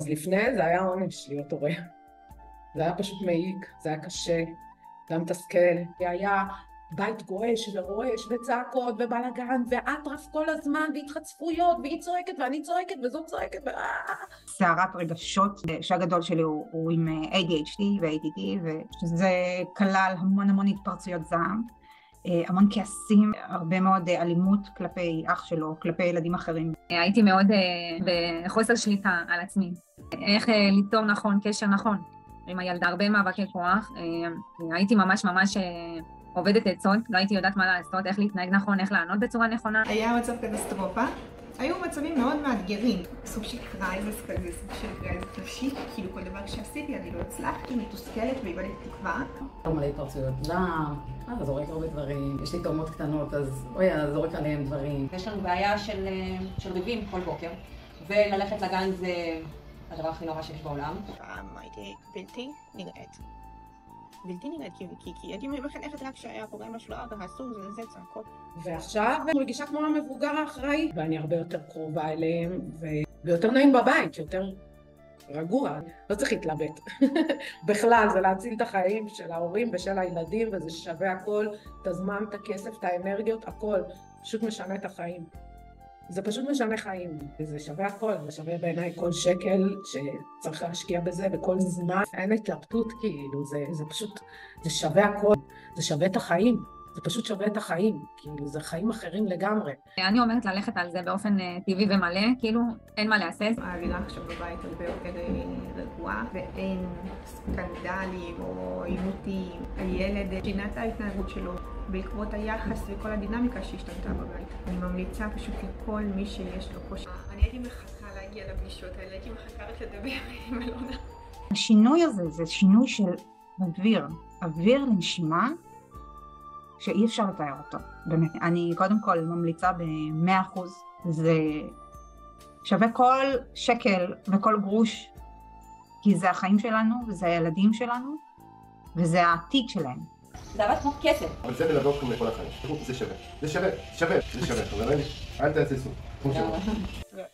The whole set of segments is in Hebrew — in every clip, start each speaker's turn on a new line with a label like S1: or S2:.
S1: אז לפני זה היה עונש להיות הורה. זה היה פשוט מעיק, זה היה קשה, זה היה מתסכל. היה בית גועש ורועש וצעקות ובלגן ואטרף כל הזמן והתחצפויות והיא צועקת ואני צועקת וזאת צועקת
S2: סערת רגשות. שהגדול שלי הוא עם ADHD ו-ADD, ושזה כלל המון התפרצויות זעם, המון כעסים, הרבה מאוד אלימות כלפי אח שלו, כלפי ילדים אחרים.
S3: הייתי מאוד בחוסר שליטה על עצמי. איך ליצור נכון, קשר נכון עם הילדה, הרבה מאבקי כוח. הייתי ממש עובדת עצות, לא הייתי יודעת מה לעשות, איך להתנהג נכון, איך לענות בצורה נכונה.
S4: היה מצב קטסטרופה. היו מצבים מאוד מאתגרים, סוג של קרייזס כזה, סוג של קרייזס נפשי, כאילו כל דבר שעשיתי אני לא הצלחתי, מתוסכלת ואיבדתי תקווה.
S5: מלא התפרצויות זעם, אתה זורק הרבה דברים, יש לי תאומות קטנות אז אוי, זורק עליהם דברים.
S6: יש לנו בעיה של ריבים כל בוקר, וללכת לגן זה הדבר הכי נורא שיש בעולם.
S4: הייתי בלתי נראית, כי הייתי מחנכת רק שהיה קורה משהו לא אסור, זה צעקות.
S1: ועכשיו אני מרגישה כמו המבוגר האחראי, ואני הרבה יותר קרובה אליהם, ויותר נעים בבית, יותר רגוע, לא צריך להתלבט. בכלל, זה להציל את החיים של ההורים ושל הילדים, וזה שווה הכל, את הזמן, את הכסף, את האנרגיות, הכל, פשוט משנה את החיים. זה פשוט משנה חיים, זה שווה הכל, זה שווה בעיניי כל שקל שצריך להשקיע בזה וכל זמן. אין התלבטות כאילו, זה פשוט, זה שווה הכל, זה שווה את החיים, זה פשוט שווה את החיים, כאילו זה חיים אחרים לגמרי.
S3: אני אומרת ללכת על זה באופן טבעי ומלא, כאילו אין מה להסס.
S4: האווירה עכשיו בבית הרבה יותר רגועה ואין סקנדלים או עימותים. הילד שינה את ההתנהגות שלו בעקבות היחס וכל הדינמיקה שהשתנתה בבית. אני ממליצה פשוט לכל מי שיש לו קושי. אני הייתי מחכה להגיע לפגישות האלה, הייתי מחכה רק לדבר עם אלונה.
S2: השינוי הזה זה שינוי של אוויר לנשימה שאי אפשר לתאר אותו. באמת, אני קודם כל ממליצה ב100%. זה שווה כל שקל וכל גרוש, כי זה החיים שלנו וזה הילדים שלנו וזה העתיד שלהם.
S6: זה עבד כמו כסף.
S7: אבל זה בלעבור לכם לכל החיים. זה שווה. חברים, אל תעשו.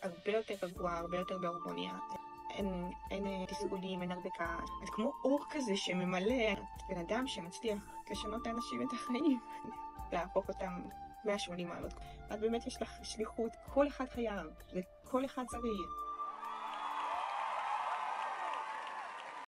S4: הרבה יותר רגוע, הרבה יותר בהרמוניה. אין תסכולים, אין הרבה כעס. זה כמו אור כזה שממלא בן אדם שמצליח לשנות לאנשים את החיים. להפוך אותם 180 מעלות. את באמת יש לך שליחות, כל אחד חייב, וכל אחד צריך.